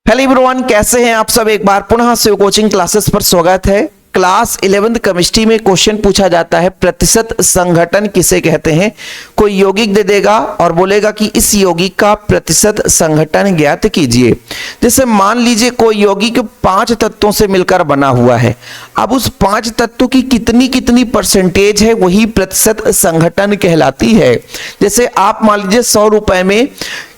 Hello everyone, कैसे हैं आप सब। एक बार पुनः शिव कोचिंग क्लासेस पर स्वागत है। क्लास 11th केमिस्ट्री में क्वेश्चन पूछा जाता है, प्रतिशत संघटन किसे कहते हैं। कोई यौगिक दे देगा और बोलेगा कि इस यौगिक का प्रतिशत संघटन ज्ञात कीजिए। जैसे मान लीजिए कोई यौगिक 5 तत्वों से मिलकर बना हुआ है। अब उस 5 तत्वों की कितनी कितनी परसेंटेज है, वही प्रतिशत संघटन कहलाती है। जैसे आप मान लीजिए 100 रुपए में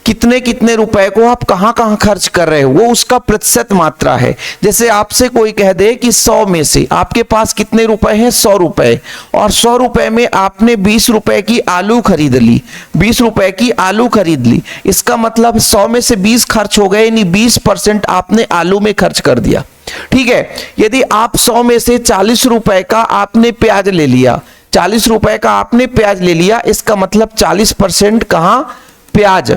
कितने कितने रुपए को आप कहां कहां खर्च कर रहे हो, वो उसका प्रतिशत मात्रा है। जैसे आपसे कोई कह दे कि 100 में से आपके पास कितने रुपए हैं, 100 रुपए, और 100 रुपए में आपने 20 रुपए की आलू खरीद ली, 20 रुपए की आलू खरीद ली। इसका मतलब 100 में से 20 खर्च हो गए, यानी 20% आपने आलू में खर्च कर दिया। ठीक है। यदि आप 100 में से 40 रुपए का आपने प्याज ले लिया, 40 रुपए का आपने प्याज ले लिया, इसका मतलब 40% कहां, प्याज।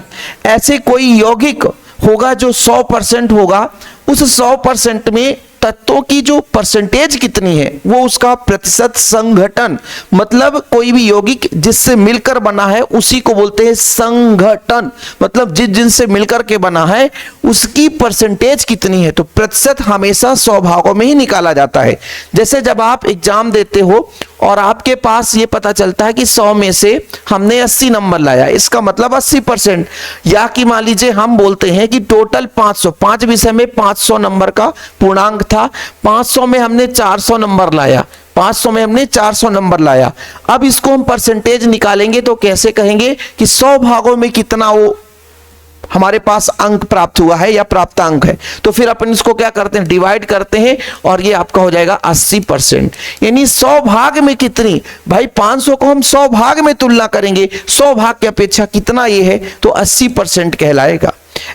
ऐसे कोई यौगिक होगा जो 100% होगा, उस 100% में तत्वों की जो परसेंटेज कितनी है वो उसका प्रतिशत संघटन, मतलब कोई भी यौगिक जिससे मिलकर बना है उसी को बोलते हैं संघटन। मतलब जिनसे मिलकर के बना है उसकी परसेंटेज कितनी है। तो प्रतिशत हमेशा 100 भागों में ही निकाला जाता है। जैसे जब आप एग्जाम देते हो और आपके पास ये पता चलता है कि 100 में से हमने 80 नंबर लाया, इसका मतलब 80%। या कि मान लीजिए हम बोलते हैं कि टोटल 5 विषय में 500 नंबर का पूर्णांक था, 500 में हमने 400 नंबर लाया, 500 में हमने 400 नंबर लाया। अब इसको हम परसेंटेज निकालेंगे तो कैसे कहेंगे कि 100 भागों में कितना वो हमारे पास अंक प्राप्त हुआ है या प्राप्तांक है। तो फिर अपन इसको क्या करते हैं, डिवाइड करते हैं और ये आपका हो जाएगा 80%। यानी 100 भाग में कितनी, भाई 500 को हम 100 भाग में तुलना करेंगे, 100 भाग की अपेक्षा कितना ये है, तो 80% कहलाएगा।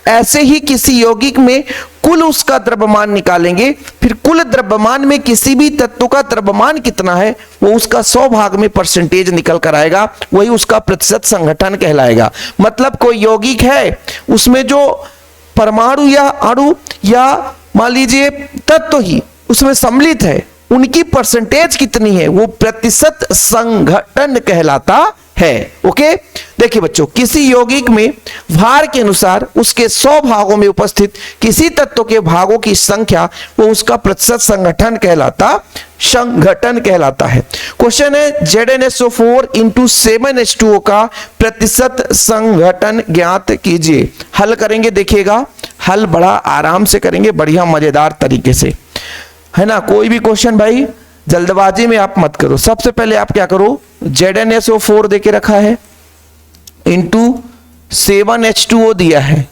ऐसे ही किसी यौगिक में कुल उसका द्रव्यमान निकालेंगे, फिर कुल द्रव्यमान में किसी भी तत्व का द्रव्यमान कितना है वो उसका 100 भाग में परसेंटेज निकल कर आएगा, वही उसका प्रतिशत संघटन कहलाएगा। मतलब कोई यौगिक है उसमें जो परमाणु या अणु या मान लीजिए तत्व ही उसमें सम्मिलित है, उनकी परसेंटेज कितनी है वो प्रतिशत संघटन कहलाता है। ओके, देखिए बच्चों, किसी यौगिक में भार के अनुसार उसके 100 भागों में उपस्थित किसी तत्व के भागों की संख्या वो उसका प्रतिशत संघटन कहलाता है। क्वेश्चन है ZnSO4 × 7H2O का प्रतिशत संघटन ज्ञात कीजिए। हल करेंगे, देखिएगा हल बड़ा आराम से करेंगे, बढ़िया मजेदार तरीके से, है ना। कोई भी क्वेश्चन भाई जल्दबाजी में आप मत करो। सबसे पहले आप क्या करो, ZnSO4 देके रखा है इंटू 7H2O दिया है,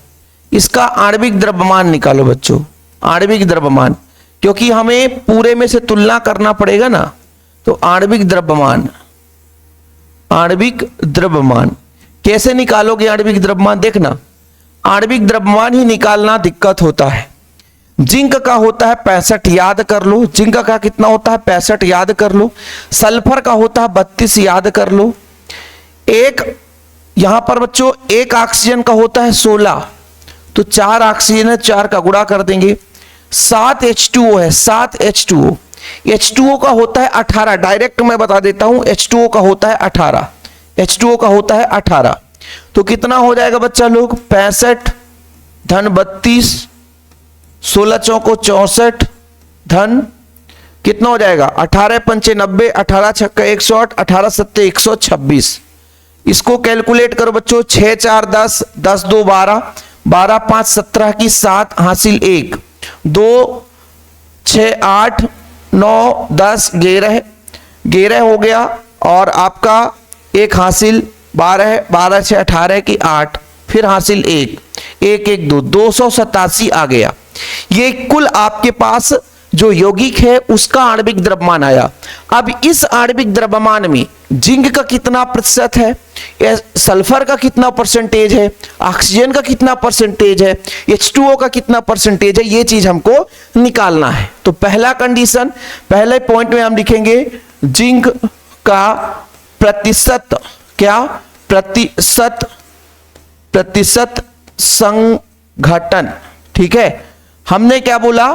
इसका आणविक द्रव्यमान निकालो बच्चों, आणविक द्रव्यमान, क्योंकि हमें पूरे में से तुलना करना पड़ेगा ना। तो आणविक द्रव्यमान कैसे निकालोगे, आणविक द्रव्यमान देखना, आणविक द्रव्यमान ही निकालना दिक्कत होता है। जिंक का होता है 65, याद कर लो, जिंक का कितना होता है 65, याद कर लो। सल्फर का होता है 32, याद कर लो। एक यहां पर बच्चों एक ऑक्सीजन का होता है 16, तो 4 ऑक्सीजन है, 4 का गुणा कर देंगे। 7 H2O है, 7 H2O, H2O का होता है 18, डायरेक्ट मैं बता देता हूं, H2O का होता है 18, H2O का होता है 18। तो कितना हो जाएगा बच्चा लोग, 65 धन 32, 16 चौको 64 धन कितना हो जाएगा 18 पंचे 90, 18 छक्का 108, 18 सत्ते 126। इसको कैलकुलेट करो बच्चों, 6 4 10, 10 2 12, 12 5 17 की 7 हासिल 1, 2 6 8 9 10 11 हो गया, और आपका एक हासिल 12, 12 6 18 की 8, फिर हासिल 1 1 1 2, 287 आ गया। ये कुल आपके पास जो यौगिक है उसका आणविक द्रव्यमान आया। अब इस आणविक द्रव्यमान में जिंक का कितना प्रतिशत है, सल्फर का कितना परसेंटेज है, ऑक्सीजन का कितना परसेंटेज है, H2O का कितना परसेंटेज है, ये चीज हमको निकालना है। तो पहला कंडीशन, पहले पॉइंट में हम लिखेंगे जिंक का प्रतिशत, क्या प्रतिशत संघटन। ठीक है, हमने क्या बोला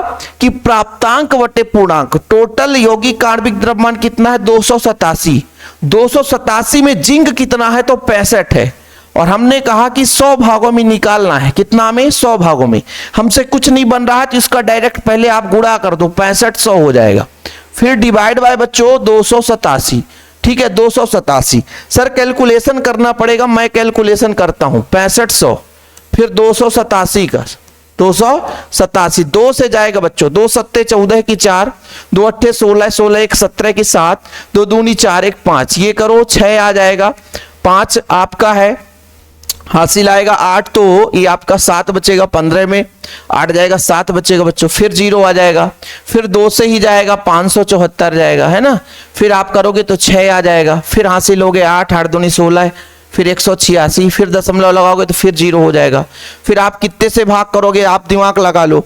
कि प्राप्तांक वटे पूर्णांक, टोटल यौगिक आणविक द्रव्यमान कितना है 287, 287 में जिंक कितना है तो 65 है, और हमने कहा कि 100 भागों में निकालना है। कितना में? 100 भागों में। हमसे कुछ नहीं बन रहा है तो इसका डायरेक्ट पहले आप गुणा कर दो, 6500 हो जाएगा। फिर डिवाइड बाय बच्चों 287, ठीक है 287। सर कैलकुलेशन करना पड़ेगा, मैं कैलकुलेशन करता हूं। 6500 फिर 287 का 287, 2 से जाएगा बच्चों, 2 सत्ते 14 की 4, 2 अट्ठे 16, 16 एक 17 की 7, 2 दूनी 4 एक 5, ये करो 6 आ जाएगा। 5 आपका है, हासिल आएगा 8, तो ये आपका 7 बचेगा 15 में, 8 जाएगा 7 बचेगा बच्चों, फिर 0 आ जाएगा, फिर 2 से ही जाएगा 574 जाएगा, है ना। फिर आप करोगे तो 6 आ जाएगा, फिर हासिल हो गए 8, 8 दूनी 16, फिर 186, फिर दशमलव लगाओगे तो फिर 0 हो जाएगा। फिर आप कितने से भाग करोगे, आप दिमाग लगा लो।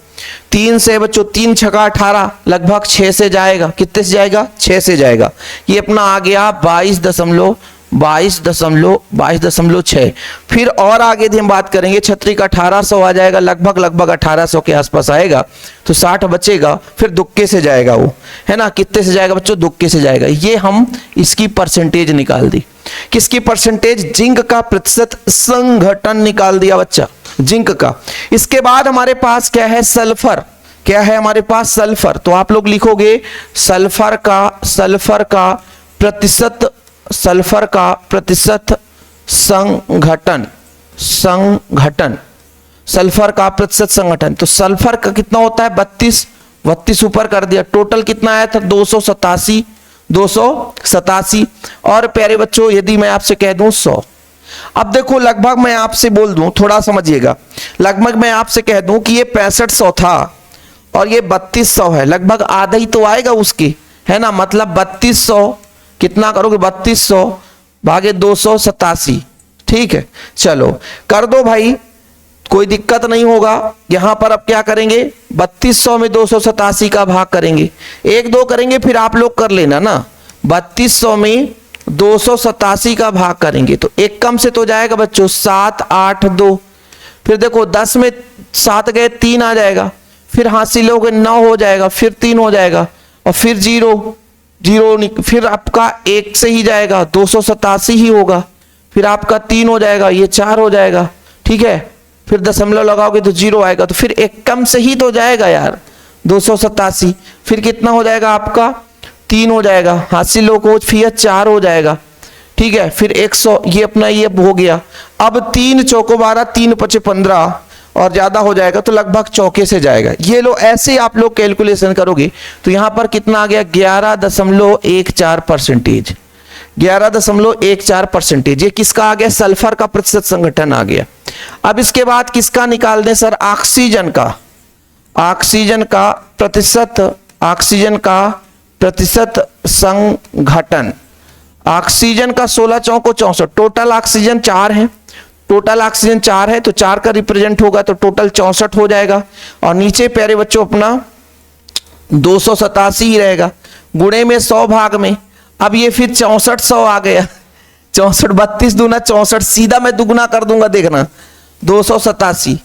3 से बच्चों, 3 छक्का 18, लगभग 6 से जाएगा। कितने से जाएगा? 6 से जाएगा। ये अपना आ गया 22.6। फिर और आगे हम बात करेंगे, छतरी का 1800 आ जाएगा, लगभग 1800 के आसपास आएगा, तो 60 बचेगा। फिर दुक्के से जाएगा वो, है ना। कितने से जाएगा बच्चों? दुक्के से जाएगा। ये हम इसकी परसेंटेज निकाल दी। किसकी परसेंटेज? जिंक का प्रतिशत संघटन निकाल दिया बच्चा, जिंक का। इसके बाद हमारे पास क्या है? सल्फर। क्या है हमारे पास? सल्फर। तो आप लोग लिखोगे सल्फर का प्रतिशत संघटन, सल्फर का प्रतिशत संगठन। तो सल्फर का कितना होता है? 32 ऊपर कर दिया। टोटल कितना आया था? 287। और प्यारे बच्चों यदि मैं आपसे कह दूं 100, अब देखो लगभग मैं आपसे बोल दूं, थोड़ा समझिएगा, लगभग मैं आपसे कह दूं कि ये 6500 था और ये 3200 है, लगभग आधा ही तो आएगा उसके, है ना। मतलब 3200 कितना करोगे? 3200 भागे 287, ठीक है। चलो कर दो भाई, कोई दिक्कत नहीं होगा। यहां पर अब क्या करेंगे? 3200 में 287 का भाग करेंगे, 1-2 करेंगे, फिर आप लोग कर लेना ना। 3200 में 287 का भाग करेंगे तो एक कम से तो जाएगा बच्चों, 7, 8, 2। फिर देखो 10 में 7 गए, 3 आ जाएगा, फिर हासिल हो गए 9 हो जाएगा, फिर 3 हो जाएगा, और फिर 0, फिर आपका 1 से ही जाएगा, 287 ही होगा, फिर आपका 3 हो जाएगा, ये 4 हो जाएगा, ठीक है। फिर दशमलव लगाओगे तो 0 आएगा, तो फिर एक कम से ही तो जाएगा यार, 287। फिर कितना हो जाएगा आपका? 3 हो जाएगा, हासिल हो फिर 4 हो जाएगा, ठीक है। फिर 100, ये अपना ये हो गया। अब 3 चौको 12, 3 पचे 15 और ज्यादा हो जाएगा तो लगभग चौके से जाएगा। ये लो ऐसे आप लोग कैलकुलेशन करोगे तो यहां पर कितना आ गया? 11.14%। 11.14%। ये किसका आ गया? सल्फर का प्रतिशत संगठन आ गया। अब इसके बाद किसका निकाल दें सर? ऑक्सीजन का प्रतिशत संगठन। ऑक्सीजन का 16 चौको 64। टोटल ऑक्सीजन 4 है, तो 4 का रिप्रेजेंट होगा तो टोटल 64 हो जाएगा। और नीचे प्यारे बच्चों अपना 287 ही रहेगा, गुणे में 100 भाग में। अब ये फिर 6400 आ गया, 64, 32 दूना 64, सीधा मैं दुगना कर दूंगा, देखना 287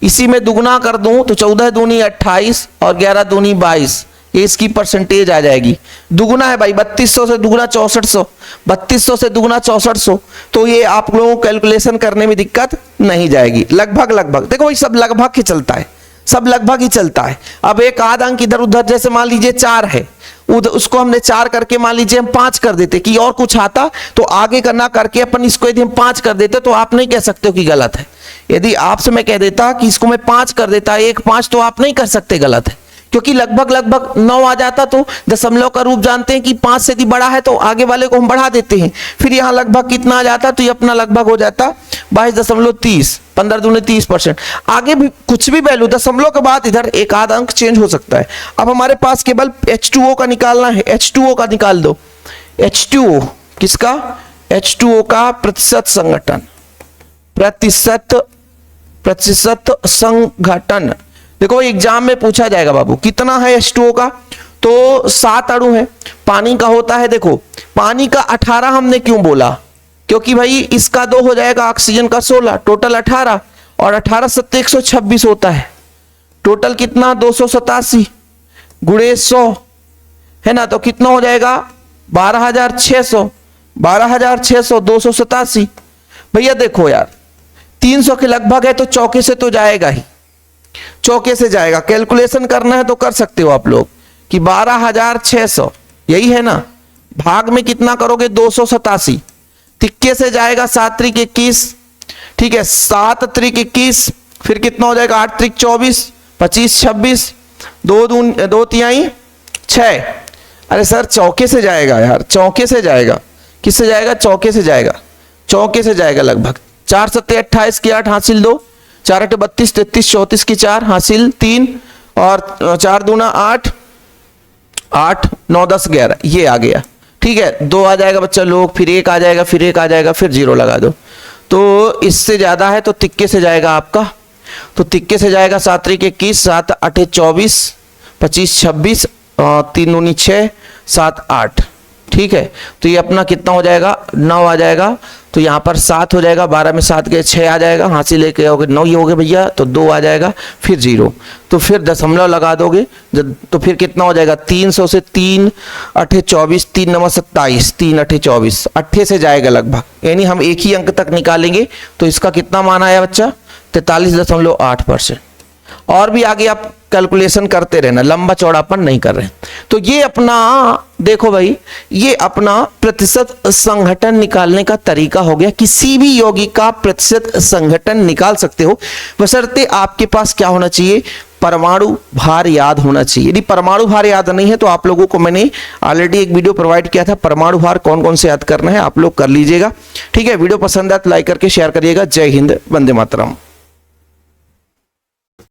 इसी में दुगना कर दूं तो 14 दूनी 28 और 11 दूनी 22, ये इसकी परसेंटेज आ जाएगी। दुगुना है भाई, 3200 से दुगुना 6400, 3200 से दुगुना 6400, तो ये आप लोगों को कैलकुलेशन करने में दिक्कत नहीं जाएगी। लगभग देखो भाई, सब लगभग ही चलता है, सब लगभग ही चलता है। अब एक आध अंक इधर उधर, जैसे मान लीजिए 4 है, उधर उसको हमने 4 करके मान लीजिए हम 5 कर देते कि और कुछ आता तो आगे करना करके अपन इसको यदि हम 5 कर देते तो आप नहीं कह सकते हो कि गलत है। यदि आपसे मैं कह देता कि इसको मैं 5 कर देता, 1 5, तो आप नहीं कर सकते गलत है, क्योंकि लगभग 9 आ जाता तो दशमलव का रूप जानते हैं कि 5 से यदि बड़ा है तो आगे वाले को हम बढ़ा देते हैं। फिर यहाँ लगभग कितना आ जाता तो ये अपना लगभग हो जाता 22.30, 15 दूने 30%। आगे भी कुछ भी वैल्यू दशमलव के बाद इधर एक आध अंक चेंज हो सकता है। अब हमारे पास केवल H2O का निकालना है, H2O का निकाल दो। H2O किसका? H2O का प्रतिशत संगठन, प्रतिशत संगठन। देखो एग्जाम में पूछा जाएगा बाबू कितना है H2O का, तो 7 अणु है। पानी का होता है, देखो पानी का 18 हमने क्यों बोला, क्योंकि भाई इसका 2 हो जाएगा, ऑक्सीजन का 16, टोटल 18 और 18 सत्ते 126 होता है। टोटल कितना? 287 गुणे 100 है ना, तो कितना हो जाएगा? 12,600, 287। भैया देखो यार 300 के लगभग है तो चौके से तो जाएगा ही, चौके से जाएगा। कैलकुलेशन करना है तो कर सकते हो आप लोग कि 12,600 यही है ना, भाग में कितना करोगे 287, तिक्के से जाएगा 7 त्रिक 21, ठीक है 7 त्रिक 21, फिर कितना हो जाएगा 8 त्रिक 24, 25 26, 2 तिहाई 6। अरे सर चौके से जाएगा यार, चौके से जाएगा। किससे जाएगा? चौके से जाएगा, चौके से जाएगा लगभग। 4 सत्ते 28 की 8 हासिल 2, 4 अठे 32, 33 34 की 4 हासिल 3, और 4 दूना 8, 8 9 10 11, ये आ गया। ठीक है, 2 आ जाएगा बच्चा लोग, फिर 1 आ जाएगा, फिर 1 आ जाएगा, फिर 0 लगा दो। तो इससे ज्यादा है तो तिक्के से जाएगा आपका, तो तिक्के से जाएगा 7 त्रिक 21, 7 अठे 24, 25 26, 3 दूनी 6, 7 8। ठीक है, तो ये अपना कितना हो जाएगा 9 आ जाएगा, तो यहाँ पर 7 हो जाएगा, 12 में 7 गए 6 आ जाएगा, हासिल लेके आओगे 9 ही हो गए भैया, तो 2 आ जाएगा, फिर 0, तो फिर दशमलव लगा दोगे तो फिर कितना हो जाएगा 300 से 3 अठे 24, 3 9 27, 3 अठे 24, अट्ठे से जाएगा लगभग, यानी हम एक ही अंक तक निकालेंगे। तो इसका कितना मान आया बच्चा 43.8%। और भी आगे आप कैलकुलेशन करते रहना, लंबा चौड़ापन नहीं कर रहे। तो ये अपना देखो भाई, ये अपना प्रतिशत संघटन निकालने का तरीका हो गया। किसी भी यौगिक का प्रतिशत संघटन निकाल सकते हो, बशर्ते आपके पास क्या होना चाहिए, परमाणु भार याद होना चाहिए। यदि परमाणु भार याद नहीं है तो आप लोगों को मैंने ऑलरेडी एक वीडियो प्रोवाइड किया था, परमाणु भार कौन कौन से याद करना है, आप लोग कर लीजिएगा। ठीक है, वीडियो पसंद आए तो लाइक करके शेयर करिएगा। जय हिंद, वंदे मातरम।